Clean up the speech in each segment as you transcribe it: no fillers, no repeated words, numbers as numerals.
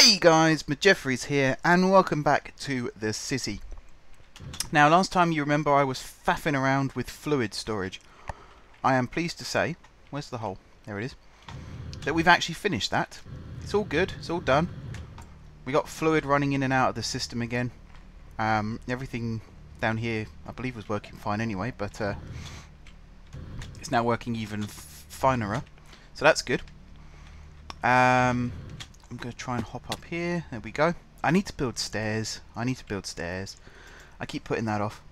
Hey guys, Jeffries here, and welcome back to the city. Now, last time you remember I was faffing around with fluid storage. I am pleased to say, where's the hole? There it is. That we've actually finished that. It's all good, it's all done. We got fluid running in and out of the system again. Everything down here, I believe, was working fine anyway, but it's now working even finer. So that's good. I'm going to try and hop up here. There we go. I need to build stairs. I keep putting that off.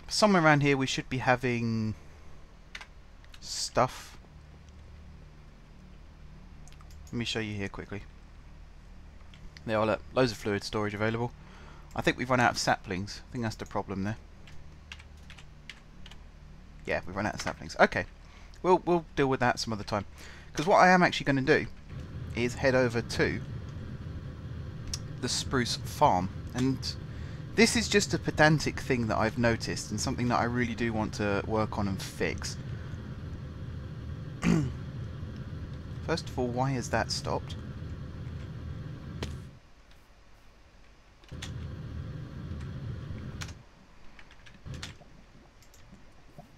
Somewhere around here we should be having stuff. Let me show you here quickly. There are loads of fluid storage available. I think we've run out of saplings. I think that's the problem there. Yeah, we've run out of saplings. Okay. We'll deal with that some other time. Because what I am actually going to do is head over to the spruce farm, and this is just a pedantic thing that I've noticed and something that I really do want to work on and fix. First of all, why has that stopped?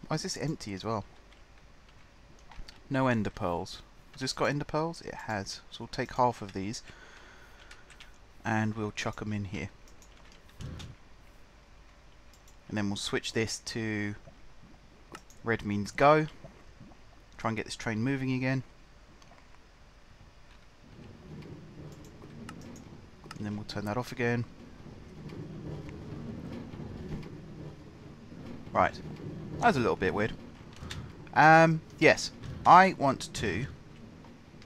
Why is this empty as well? No ender pearls. Has this got ender pearls? It has. So we'll take half of these and we'll chuck them in here. And then we'll switch this to red means go. Try and get this train moving again. And then we'll turn that off again. Right. That was a little bit weird. Yes. I want to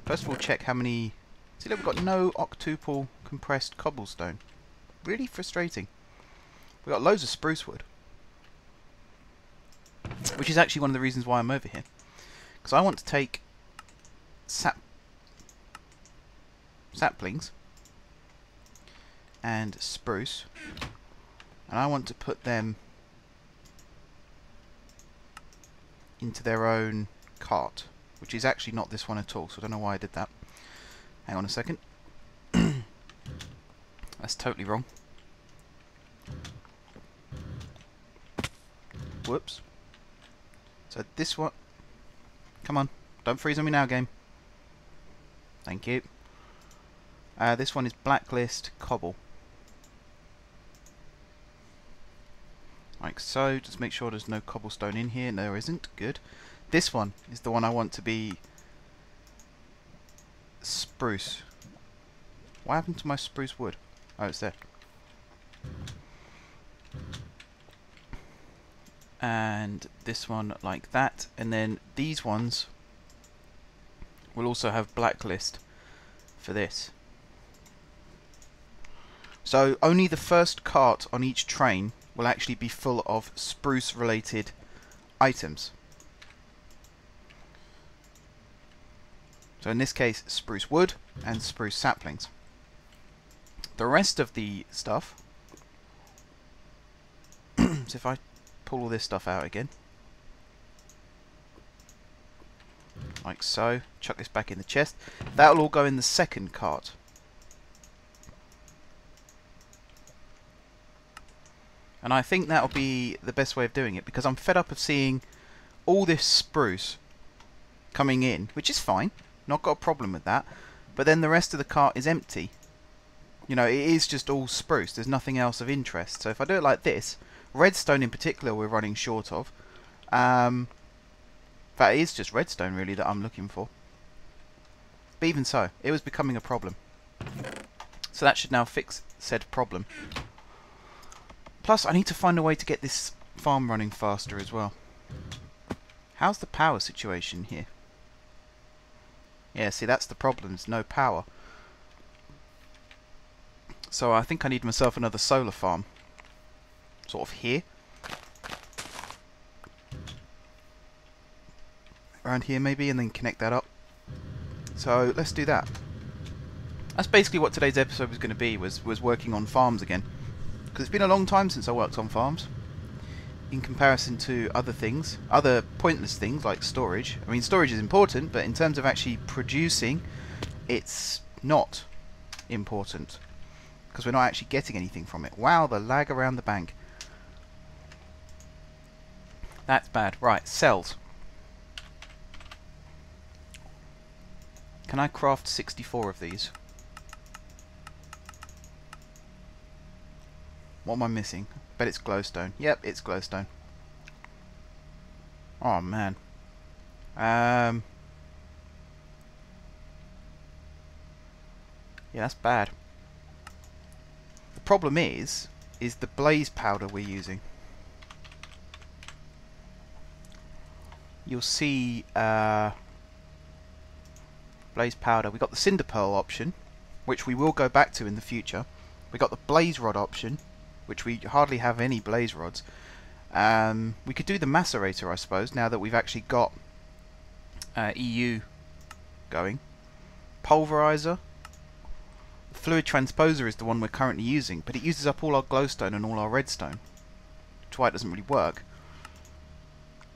first of all check how many... See, look, we've got no octuple compressed cobblestone. Really frustrating. We've got loads of spruce wood, which is actually one of the reasons why I'm over here. Because I want to take saplings and spruce, and I want to put them into their own cart, which is actually not this one at all, so I don't know why I did that. Hang on a second. That's totally wrong. Whoops. So this one... Come on, don't freeze on me now, game. Thank you. This one is blacklist cobble. Like so, just make sure there's no cobblestone in here. No, there isn't. Good. This one is the one I want to be spruce. What happened to my spruce wood? Oh, it's there. And this one like that. And then these ones will also have blacklist for this. So only the first cart on each train will actually be full of spruce related items. So in this case, spruce wood and spruce saplings. The rest of the stuff, so if I pull all this stuff out again, like so, chuck this back in the chest, that'll all go in the second cart. And I think that'll be the best way of doing it, because I'm fed up of seeing all this spruce coming in, which is fine. Not got a problem with that, but then the rest of the cart is empty. You know, it is just all spruce. There's nothing else of interest. So if I do it like this, redstone in particular we're running short of. That is just redstone really that I'm looking for. But even so, it was becoming a problem. So that should now fix said problem. Plus, I need to find a way to get this farm running faster as well. How's the power situation here? Yeah, see, that's the problem. There's no power. So I think I need myself another solar farm. Sort of here. Around here maybe, and then connect that up. So let's do that. That's basically what today's episode was going to be, was working on farms again. Because it's been a long time since I worked on farms. In comparison to other things, other pointless things like storage. I mean, storage is important, but in terms of actually producing, it's not. important, because we're not actually getting anything from it. Wow, the lag around the bank. That's bad. Right, cells. Can I craft 64 of these? What am I missing? Bet it's glowstone. Yep, it's glowstone. Oh man. Yeah, that's bad. The problem is the blaze powder we're using. You'll see blaze powder. We got the cinder pearl option, which we will go back to in the future. We got the blaze rod option, which we hardly have any blaze rods. We could do the macerator, I suppose, now that we've actually got EU going. Pulverizer. The fluid transposer is the one we're currently using, but it uses up all our glowstone and all our redstone, which is why it doesn't really work.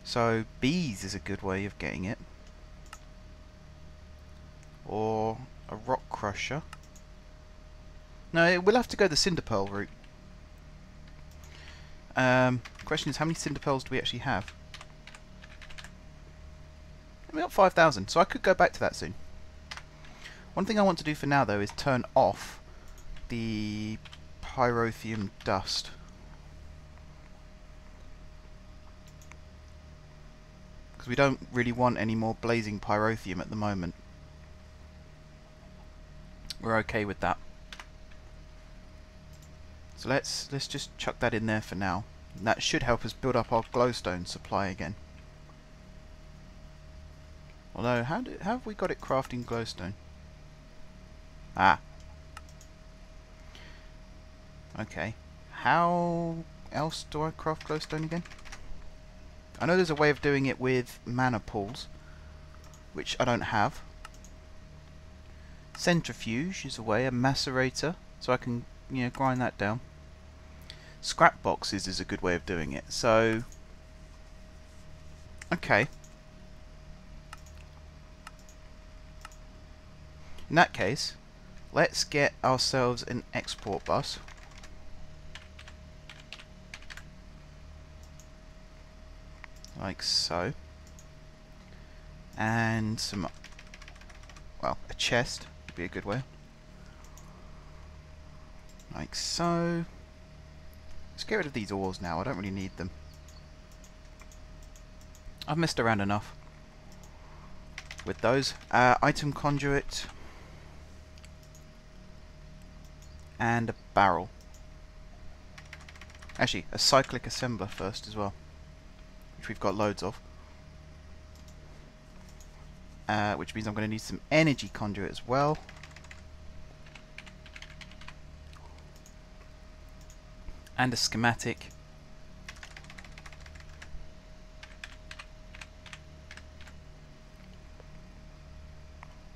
So bees is a good way of getting it. Or a rock crusher. No, we'll have to go the cinder pearl route. Question is, how many cinder pearls do we actually have? We got 5,000, so I could go back to that soon. One thing I want to do for now, though, is turn off the pyrotheum dust. Because we don't really want any more blazing pyrotheum at the moment. We're okay with that. So let's just chuck that in there for now. And that should help us build up our glowstone supply again. Although, how have we got it crafting glowstone? Ah. Okay. How else do I craft glowstone again? I know there's a way of doing it with mana pools, which I don't have. Centrifuge is a way, a macerator, so I can, you know, grind that down. Scrap boxes is a good way of doing it. So, okay. In that case, let's get ourselves an export bus. Like so. And some, well, a chest would be a good way. Like so. Let's get rid of these ores now, I don't really need them. I've messed around enough with those. Item conduit. And a barrel. Actually, a cyclic assembler first as well, which we've got loads of. Which means I'm going to need some energy conduit as well. And a schematic.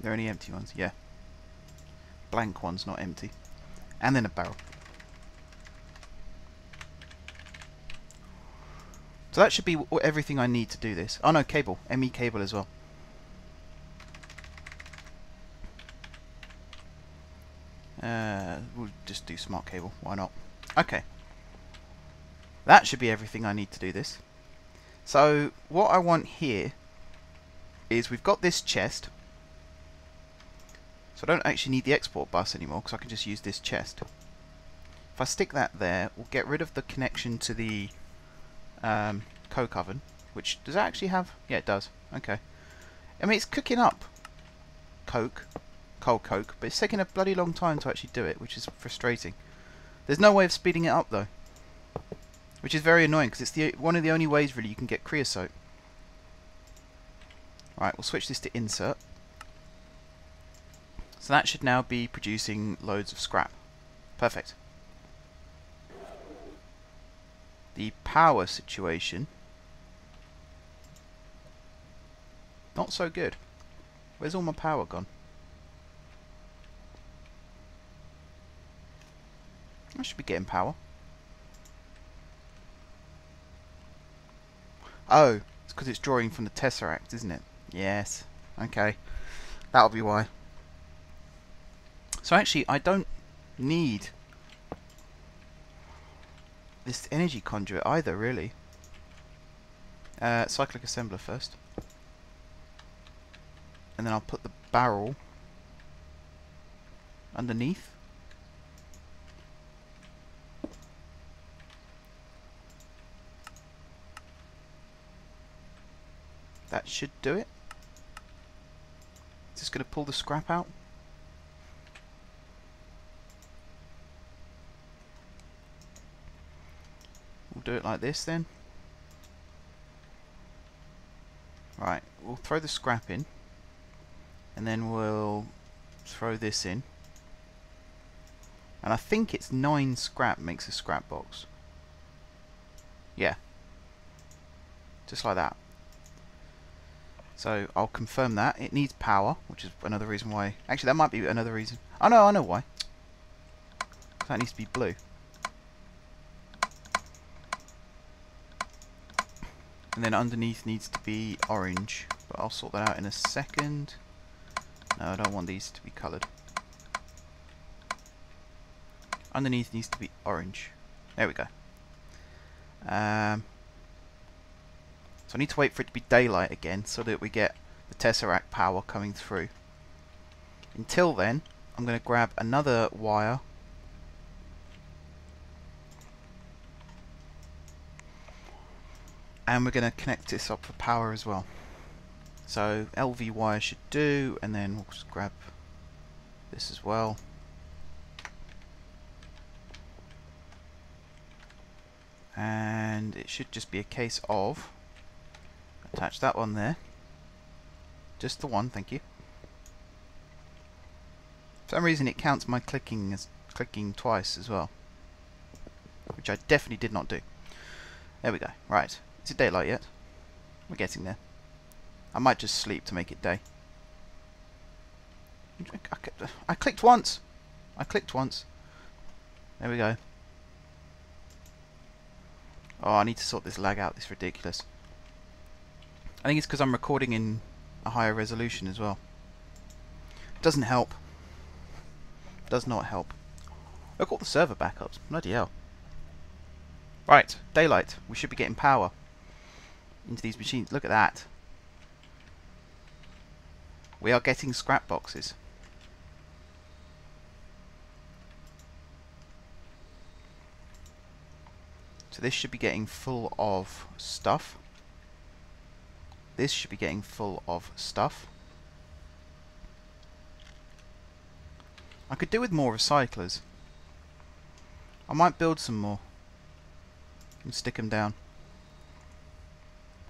There are any empty ones? Yeah. Blank ones, not empty. And then a barrel. So that should be everything I need to do this. Oh no, cable. ME cable as well. We'll just do smart cable. Why not? Okay. That should be everything I need to do this. So what I want here is we've got this chest. So I don't actually need the export bus anymore because I can just use this chest. If I stick that there, we'll get rid of the connection to the coke oven. Which, does that actually have? Yeah, it does. Okay. I mean, it's cooking up coke, cold coke, but it's taking a bloody long time to actually do it, which is frustrating. There's no way of speeding it up though, which is very annoying because it's one of the only ways really you can get creosote. Right, we'll switch this to insert. So that should now be producing loads of scrap. Perfect. The power situation, not so good. Where's all my power gone? I should be getting power. Oh, it's because it's drawing from the Tesseract, isn't it? Yes. Okay. That'll be why. So actually, I don't need this energy conduit either, really. Cyclic assembler first. And then I'll put the barrel underneath. That should do it. Just going to pull the scrap out. We'll do it like this then. Right, we'll throw the scrap in. And then we'll throw this in. And I think it's 9 scrap makes a scrap box. Yeah. Just like that. So I'll confirm that. It needs power, which is another reason why... Actually, that might be another reason. Oh no, I know why. That needs to be blue. And then underneath needs to be orange. But I'll sort that out in a second. No, I don't want these to be coloured. Underneath needs to be orange. There we go. So I need to wait for it to be daylight again so that we get the Tesseract power coming through. Until then, I'm going to grab another wire. And we're going to connect this up for power as well. So LV wire should do, and then we'll just grab this as well. And it should just be a case of attach that one there. Just the one, thank you. For some reason it counts my clicking as clicking twice as well, which I definitely did not do. There we go. Right. Is it daylight yet? We're getting there. I might just sleep to make it day. I clicked once. I clicked once. There we go. Oh, I need to sort this lag out. This is ridiculous. I think it's because I'm recording in a higher resolution as well. Doesn't help. Does not help. Look at all the server backups. Bloody hell. Right, daylight. We should be getting power into these machines. Look at that. We are getting scrap boxes. So this should be getting full of stuff. This should be getting full of stuff. I could do with more recyclers. I might build some more and stick them down.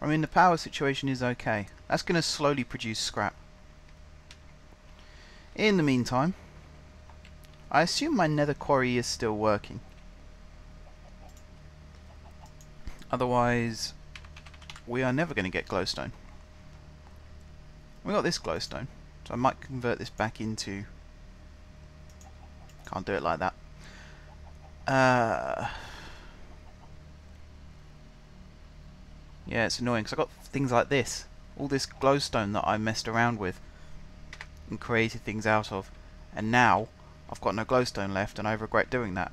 I mean, the power situation is okay. That's going to slowly produce scrap. In the meantime, I assume my nether quarry is still working. Otherwise, we are never going to get glowstone. We got this glowstone, so I might convert this back into... Can't do it like that. Yeah, it's annoying because I got things like this. All this glowstone that I messed around with and created things out of. And now, I've got no glowstone left and I regret doing that.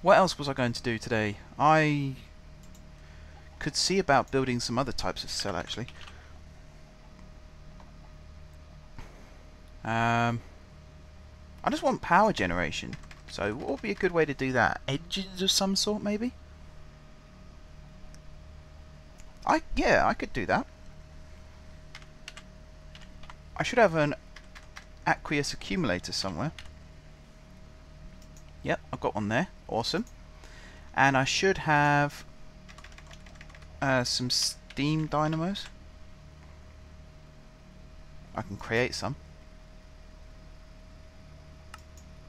What else was I going to do today? I could see about building some other types of cell actually. I just want power generation. So what would be a good way to do that? Engines of some sort maybe? Yeah, I could do that. I should have an aqueous accumulator somewhere. Yep, I've got one there. Awesome. And I should have some steam dynamos. I can create some.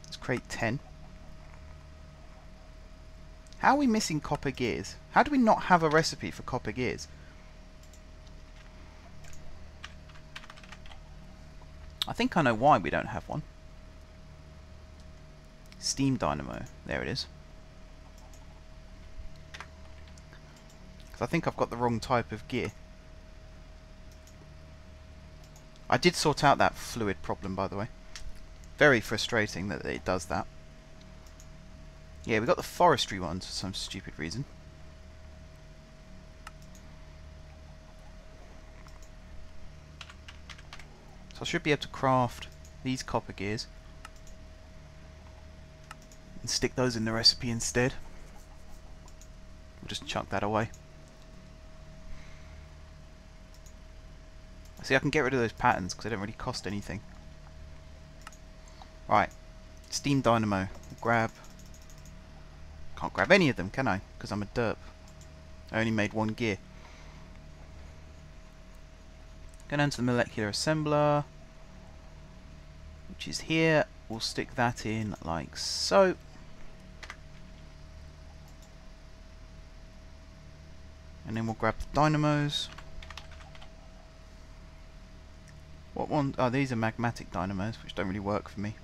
Let's create 10. How are we missing copper gears? How do we not have a recipe for copper gears? I think I know why we don't have one. Steam dynamo. There it is. Because I think I've got the wrong type of gear. I did sort out that fluid problem, by the way. Very frustrating that it does that. Yeah, we got the forestry ones for some stupid reason. So I should be able to craft these copper gears and stick those in the recipe instead. We'll just chuck that away. See, I can get rid of those patterns because they don't really cost anything. Right, steam dynamo. Grab. Can't grab any of them, can I? Because I'm a derp. I only made one gear. Go down to the molecular assembler, which is here. We'll stick that in like so. And then we'll grab the dynamos. What one? Oh, these are magmatic dynamos, which don't really work for me.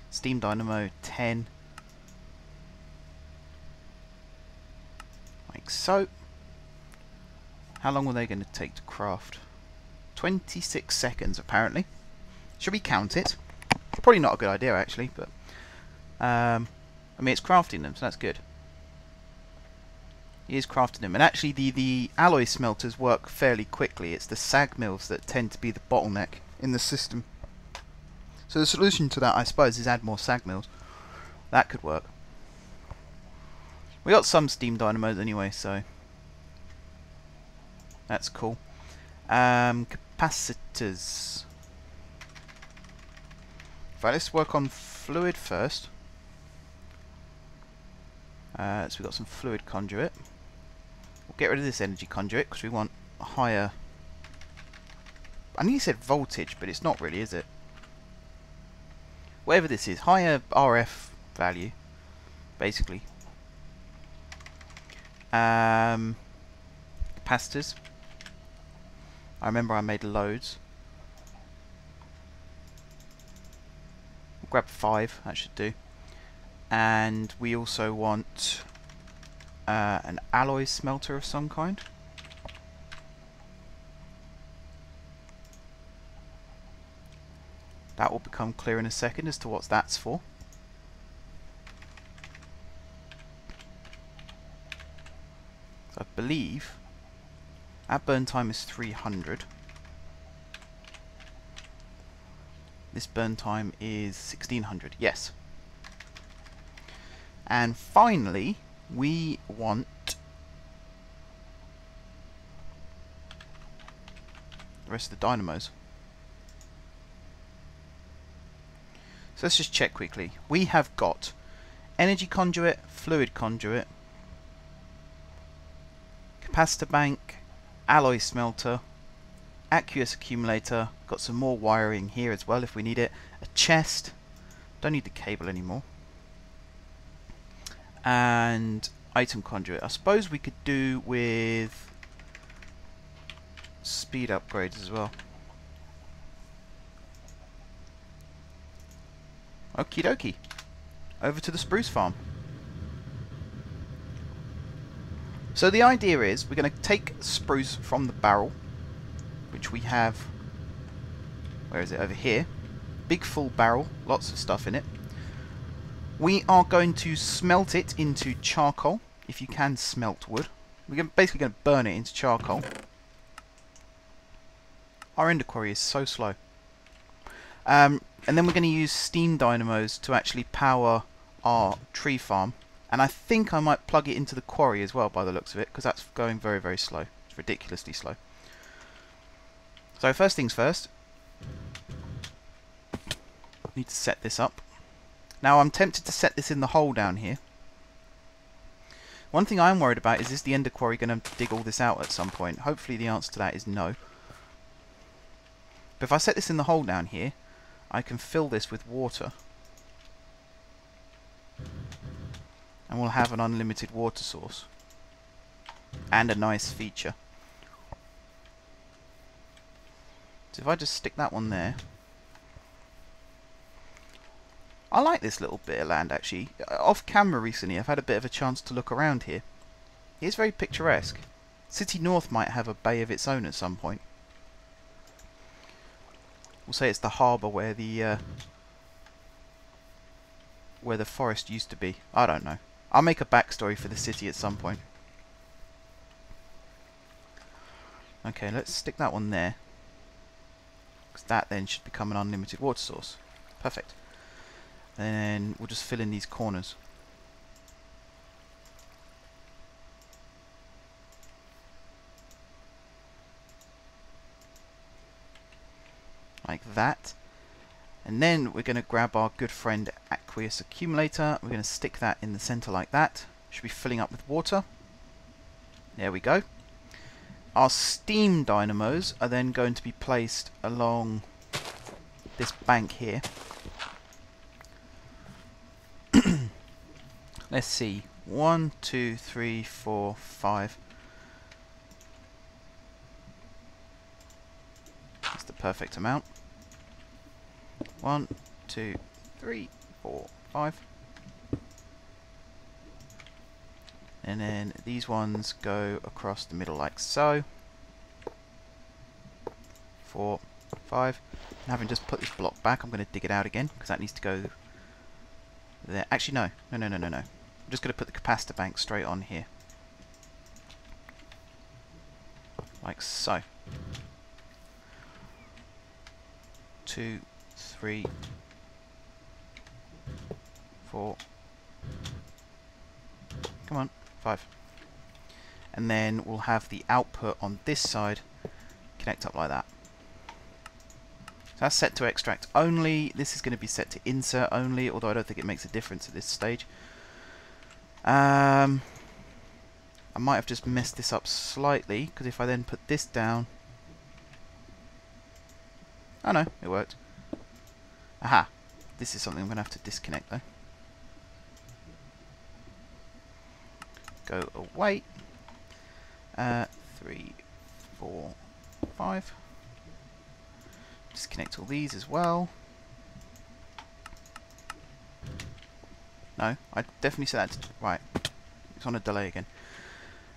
Steam dynamo 10. Like so. How long were they going to take to craft? 26 seconds apparently. Should we count it? Probably not a good idea actually, but I mean it's crafting them, so that's good. He is crafting them, and actually the alloy smelters work fairly quickly. It's the sag mills that tend to be the bottleneck in the system. So the solution to that, I suppose, is add more sag mills. That could work. We got some steam dynamos anyway, so that's cool. Capacitors. Right, let's work on fluid first. So we've got some fluid conduit. We'll get rid of this energy conduit because we want a higher... I nearly said voltage, but it's not really, is it? Whatever this is, higher RF value, basically. Capacitors. I remember I made loads. We'll grab 5, that should do. And we also want an alloy smelter of some kind. That will become clear in a second as to what that's for. So I believe our burn time is 300. This burn time is 1600, yes. And finally, we want the rest of the dynamos. So let's just check quickly. We have got energy conduit, fluid conduit, capacitor bank, alloy smelter, aqueous accumulator, got some more wiring here as well if we need it, a chest, don't need the cable anymore, and item conduit. I suppose we could do with speed upgrades as well. Okie dokie. Over to the spruce farm. So the idea is we're going to take spruce from the barrel, which we have, where is it, over here. Big full barrel, lots of stuff in it. We are going to smelt it into charcoal, if you can smelt wood. We're basically going to burn it into charcoal. Our ender quarry is so slow. And then we're going to use steam dynamos to actually power our tree farm. And I think I might plug it into the quarry as well by the looks of it, because that's going very, very slow. It's ridiculously slow. So first things first, need to set this up. Now I'm tempted to set this in the hole down here. One thing I'm worried about is the ender quarry going to dig all this out at some point? Hopefully the answer to that is no. But if I set this in the hole down here, I can fill this with water. And we'll have an unlimited water source. And a nice feature. So if I just stick that one there. I like this little bit of land actually. Off camera recently I've had a bit of a chance to look around here. It's very picturesque. City North might have a bay of its own at some point. We'll say it's the harbour where the where the forest used to be. I don't know. I'll make a backstory for the city at some point. Okay, let's stick that one there. Because that then should become an unlimited water source. Perfect. Then we'll just fill in these corners. Like that. And then we're going to grab our good friend aqueous accumulator. We're going to stick that in the center like that. Should be filling up with water. There we go. Our steam dynamos are then going to be placed along this bank here. Let's see. 1, 2, 3, 4, 5. That's the perfect amount. 1, 2, 3, 4, 5. And then these ones go across the middle like so. 4, 5. And having just put this block back, I'm going to dig it out again because that needs to go there. Actually, no. No. I'm just going to put the capacitor bank straight on here. Like so. 2, 3, 4. Come on, 5. And then we'll have the output on this side connect up like that. So that's set to extract only. This is going to be set to insert only, although I don't think it makes a difference at this stage. I might have just messed this up slightly, because if I then put this down... Oh no, it worked. Aha! This is something I'm going to have to disconnect though. Go away. 3, 4, 5. Disconnect all these as well. No, I definitely set that to... Right. It's on a delay again.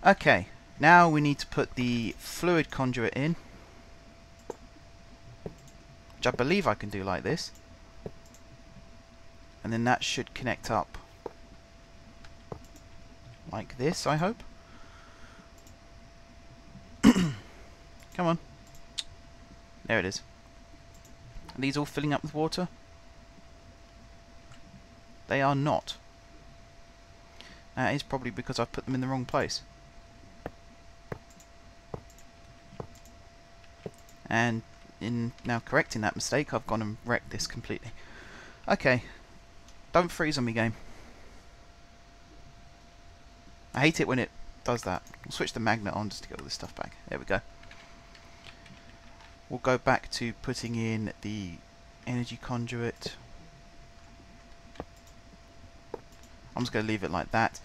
Okay, now we need to put the fluid conduit in. Which I believe I can do like this. And then that should connect up like this, I hope. Come on. There it is. Are these all filling up with water? They are not. That is probably because I've put them in the wrong place. And in now correcting that mistake, I've gone and wrecked this completely. Okay. Don't freeze on me, game. I hate it when it does that. We'll switch the magnet on just to get all this stuff back. There we go. We'll go back to putting in the energy conduit. I'm just going to leave it like that.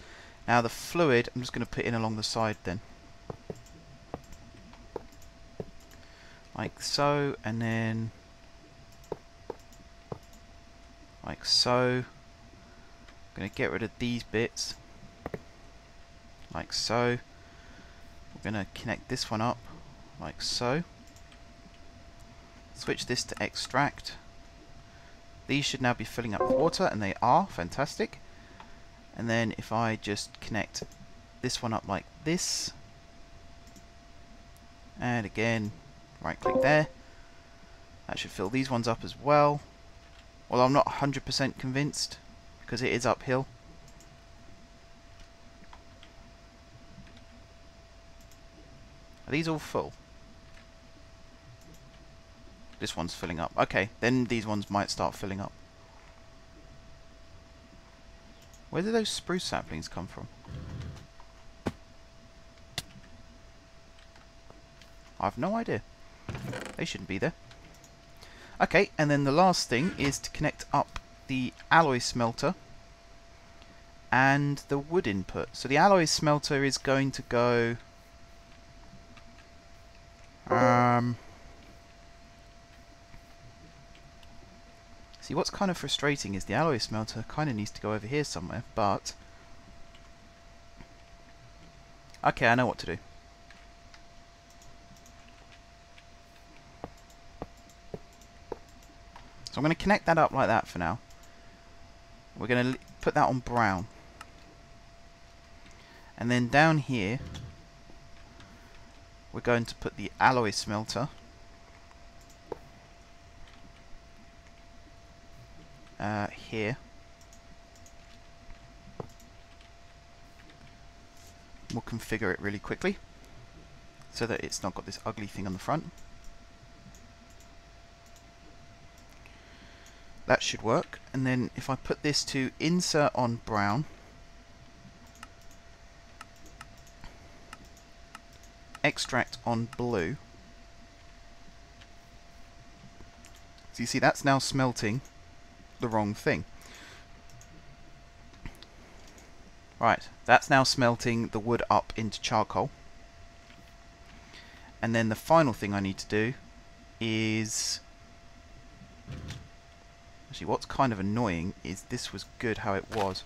Now the fluid, I'm just going to put in along the side then. Like so, and then like so. I'm going to get rid of these bits. Like so. We're going to connect this one up like so. Switch this to extract. These should now be filling up with water, and they are. Fantastic. And then if I just connect this one up like this, and again right click there, that should fill these ones up as well. Although I'm not 100% convinced because it is uphill. Are these all full? This one's filling up. Okay, then these ones might start filling up. Where do those spruce saplings come from? I've no idea. They shouldn't be there. Okay, and then the last thing is to connect up the alloy smelter and the wood input. So the alloy smelter is going to go... See, what's kind of frustrating is the alloy smelter kind of needs to go over here somewhere, but... Okay, I know what to do. So I'm going to connect that up like that for now. We're going to put that on brown. And then down here, we're going to put the alloy smelter. Here. We'll configure it really quickly so that it's not got this ugly thing on the front. That should work. And then if I put this to insert on brown, extract on blue. So you see that's now smelting the wrong thing. Right, that's now smelting the wood up into charcoal. And then the final thing I need to do is... Actually, what's kind of annoying is this was good how it was.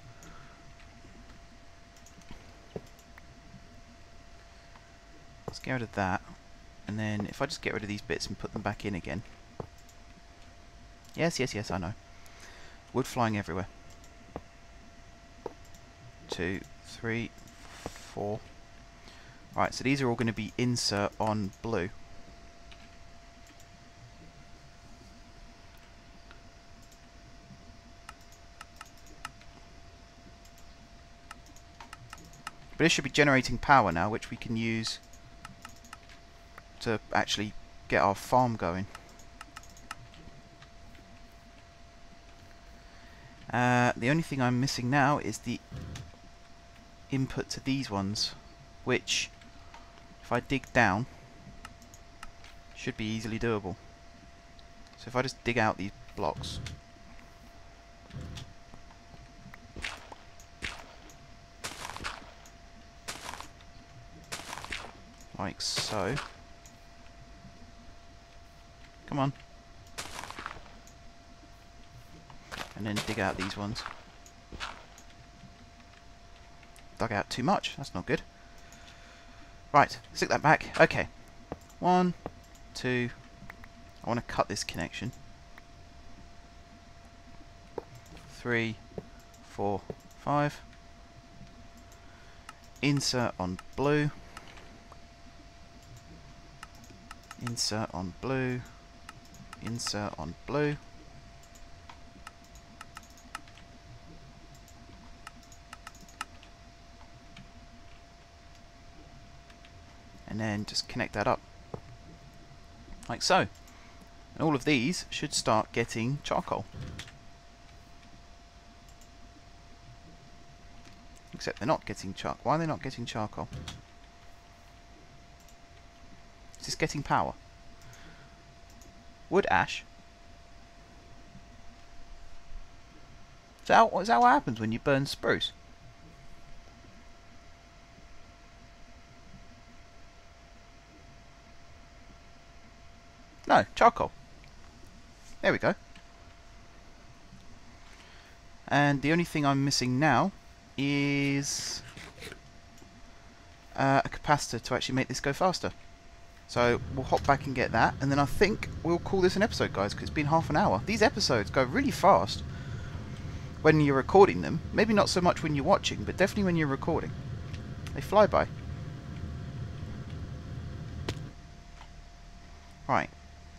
Let's get rid of that. And then if I just get rid of these bits and put them back in again. Yes, yes, yes, I know. Wood flying everywhere. 2, 3, 4. Right, so these are all going to be insert on blue. But it should be generating power now, which we can use to actually get our farm going. The only thing I'm missing now is the input to these ones, which, if I dig down, should be easily doable. So if I just dig out these blocks, like so. Come on. And then dig out these ones. Dug out too much, that's not good. Right, stick that back. Okay. 1, 2. I want to cut this connection. 3, 4, 5. Insert on blue. Insert on blue. Insert on blue. And then just connect that up. Like so. And all of these should start getting charcoal. Except they're not getting charcoal. Why are they not getting charcoal? Is this getting power? Wood ash. Is that what happens when you burn spruce? No, charcoal. There we go. And the only thing I'm missing now is a capacitor to actually make this go faster. So we'll hop back and get that, and then I think we'll call this an episode, guys, because it's been half an hour. These episodes go really fast when you're recording them. Maybe not so much when you're watching, but definitely when you're recording. They fly by. Right.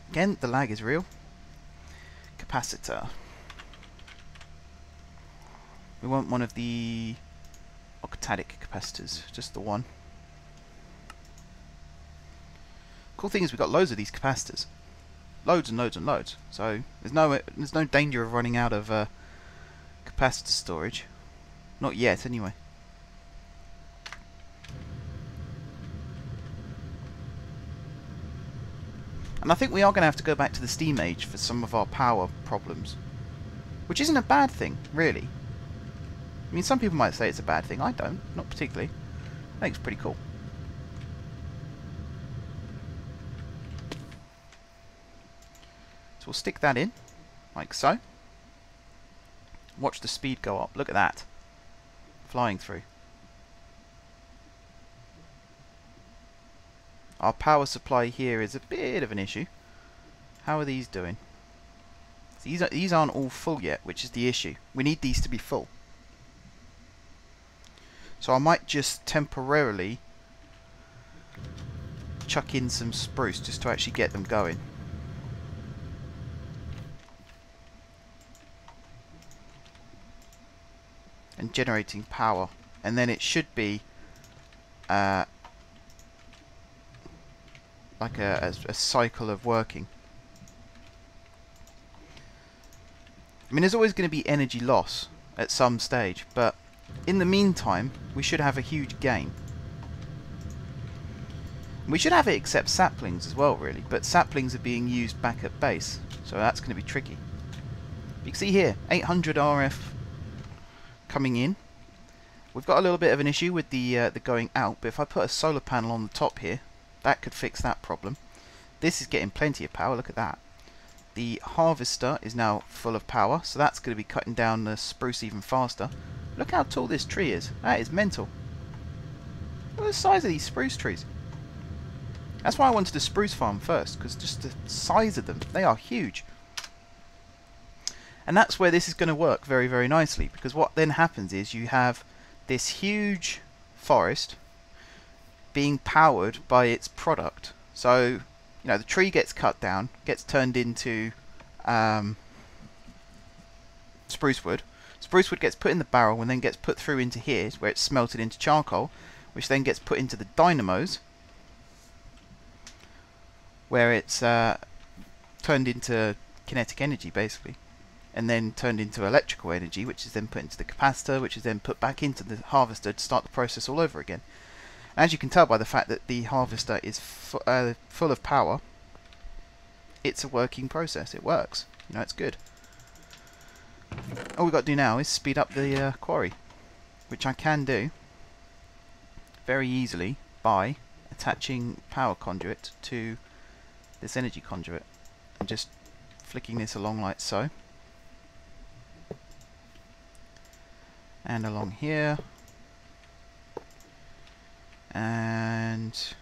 Again, the lag is real. Capacitor. We want one of the octadic capacitors, just the one. Cool thing is we've got loads of these capacitors, loads and loads and loads. So there's no danger of running out of capacitor storage, not yet anyway. And I think we are going to have to go back to the steam age for some of our power problems, which isn't a bad thing, really. I mean, some people might say it's a bad thing. I don't, not particularly. I think it's pretty cool. So we'll stick that in, like so. Watch the speed go up. Look at that. Flying through. Our power supply here is a bit of an issue. How are these doing? These aren't all full yet, which is the issue. We need these to be full. So I might just temporarily chuck in some spruce just to actually get them going. And generating power. And then it should be like a cycle of working. I mean, there's always going to be energy loss at some stage, but in the meantime, we should have a huge gain. We should have it accept saplings as well, really, but saplings are being used back at base, so that's going to be tricky. You can see here, 800 RF coming in. We've got a little bit of an issue with the going out, but if I put a solar panel on the top here, that could fix that problem. This is getting plenty of power, look at that. The harvester is now full of power, so that's going to be cutting down the spruce even faster. Look how tall this tree is. That is mental. Look at the size of these spruce trees. That's why I wanted a spruce farm first, because just the size of them, they are huge. And that's where this is going to work very, very nicely, because what then happens is you have this huge forest being powered by its product. So, you know, the tree gets cut down, gets turned into spruce wood. Spruce wood gets put in the barrel and then gets put through into here, where it's smelted into charcoal, which then gets put into the dynamos, where it's turned into kinetic energy, basically, and then turned into electrical energy, which is then put into the capacitor, which is then put back into the harvester to start the process all over again. As you can tell by the fact that the harvester is full of power, it's a working process. It works. You know, it's good. All we've got to do now is speed up the quarry, which I can do very easily by attaching power conduit to this energy conduit and just flicking this along like so, and along here, and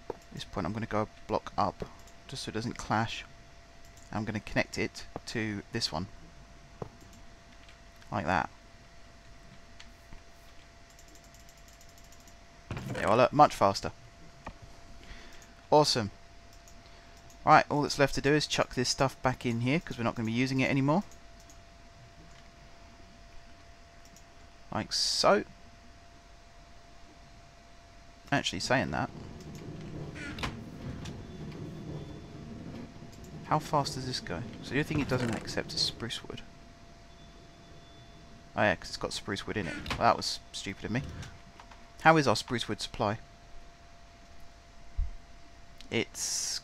at this point I'm going to go a block up just so it doesn't clash. I'm going to connect it to this one like that. Yeah, well, look, much faster. Awesome. Right, all that's left to do is chuck this stuff back in here because we're not going to be using it anymore. Like so. Actually, saying that, how fast does this go? So you think it doesn't accept a spruce wood? Oh yeah, because it's got spruce wood in it. Well, that was stupid of me. How is our spruce wood supply? It's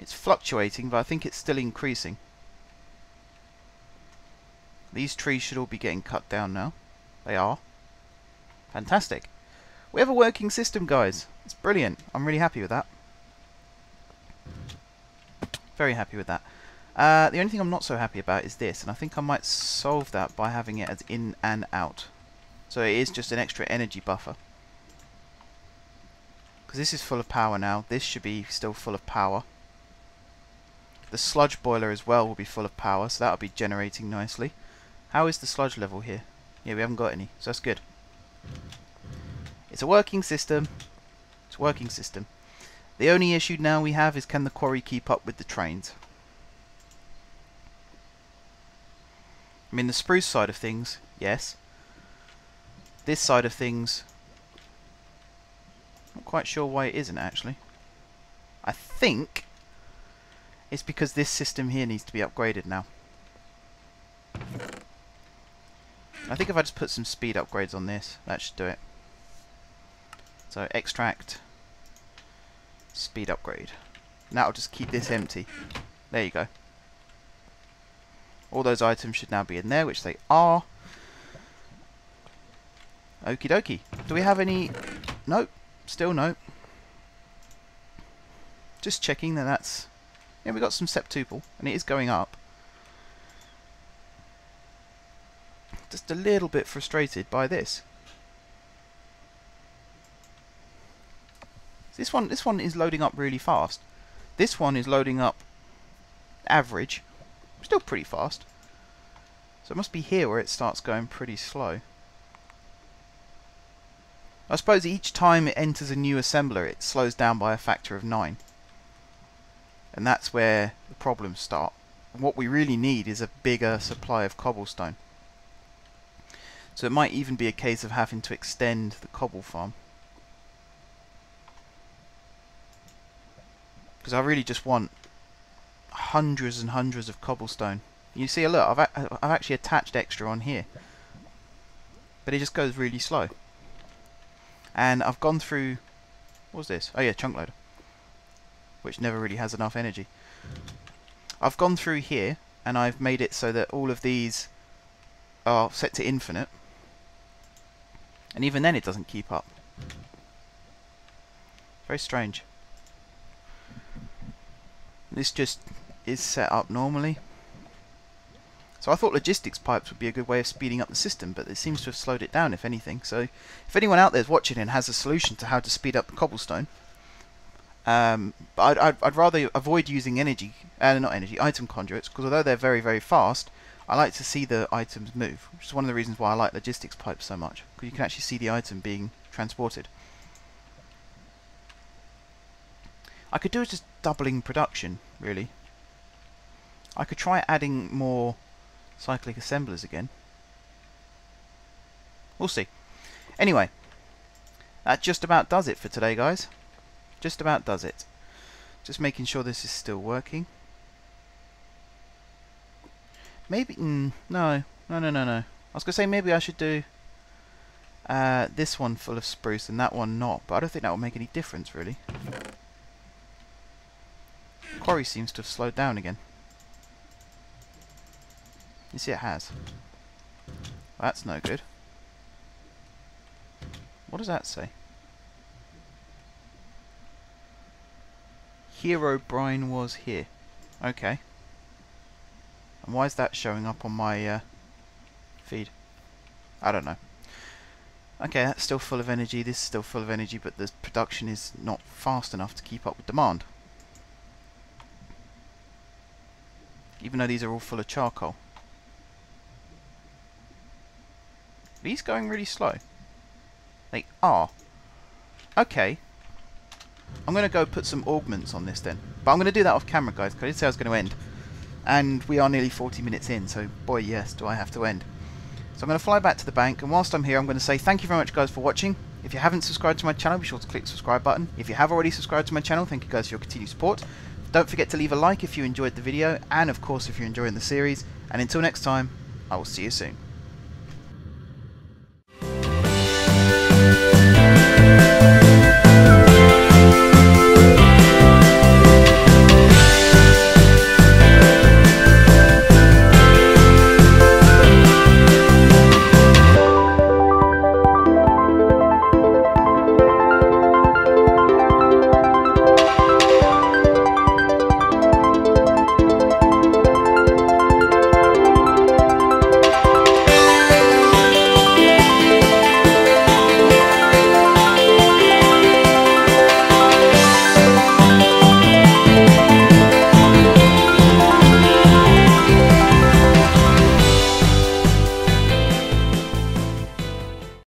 fluctuating, but I think it's still increasing. These trees should all be getting cut down now. They are. Fantastic. We have a working system, guys. It's brilliant. I'm really happy with that. Very happy with that. The only thing I'm not so happy about is this, and I think I might solve that by having it as in and out. So it is just an extra energy buffer. Because this is full of power now. This should be still full of power. The sludge boiler as well will be full of power, so that'll be generating nicely. How is the sludge level here? Yeah, we haven't got any, so that's good. It's a working system. It's a working system. The only issue now we have is, can the quarry keep up with the trains? I mean, the spruce side of things, yes. This side of things, not quite sure why it isn't actually. I think it's because this system here needs to be upgraded now. I think if I just put some speed upgrades on this, that should do it. So extract, speed upgrade. Now I'll just keep this empty. There you go. All those items should now be in there, which they are. Okie dokie. Do we have any? Nope. Still no. Just checking that that's... Yeah, we got some septuple, and it is going up. Just a little bit frustrated by this. This one is loading up really fast. This one is loading up average, still pretty fast. So it must be here where it starts going pretty slow. I suppose each time it enters a new assembler it slows down by a factor of 9. And that's where the problems start. And what we really need is a bigger supply of cobblestone. So it might even be a case of having to extend the cobble farm. Because I really just want hundreds and hundreds of cobblestone. You see, look, I've actually attached extra on here. But it just goes really slow. And I've gone through... what was this? Oh yeah, chunk loader. Which never really has enough energy. I've gone through here and I've made it so that all of these are set to infinite. And even then it doesn't keep up. Very strange. This just is set up normally. So I thought logistics pipes would be a good way of speeding up the system, but it seems to have slowed it down, if anything. So if anyone out there is watching and has a solution to how to speed up the cobblestone, but I'd rather avoid using item conduits, because although they're very, very fast, I like to see the items move, which is one of the reasons why I like logistics pipes so much, because you can actually see the item being transported. I could do it just doubling production, really. I could try adding more cyclic assemblers again. We'll see. Anyway, that just about does it for today, guys. Just about does it. Just making sure this is still working. Maybe... no. I was going to say maybe I should do this one full of spruce and that one not, but I don't think that will make any difference, really. Quarry seems to have slowed down again. You see, it has. Well, that's no good. What does that say? Hero Brine was here. Okay. And why is that showing up on my feed? I don't know. Okay, that's still full of energy, this is still full of energy, but the production is not fast enough to keep up with demand. Even though these are all full of charcoal. Are these going really slow? They are. Okay. I'm going to go put some augments on this then. But I'm going to do that off camera, guys, because I did say I was going to end. And we are nearly 40 minutes in, so boy, yes, do I have to end. So I'm going to fly back to the bank, and whilst I'm here, I'm going to say thank you very much, guys, for watching. If you haven't subscribed to my channel, be sure to click the subscribe button. If you have already subscribed to my channel, thank you guys for your continued support. Don't forget to leave a like if you enjoyed the video, and of course if you're enjoying the series. And until next time, I will see you soon.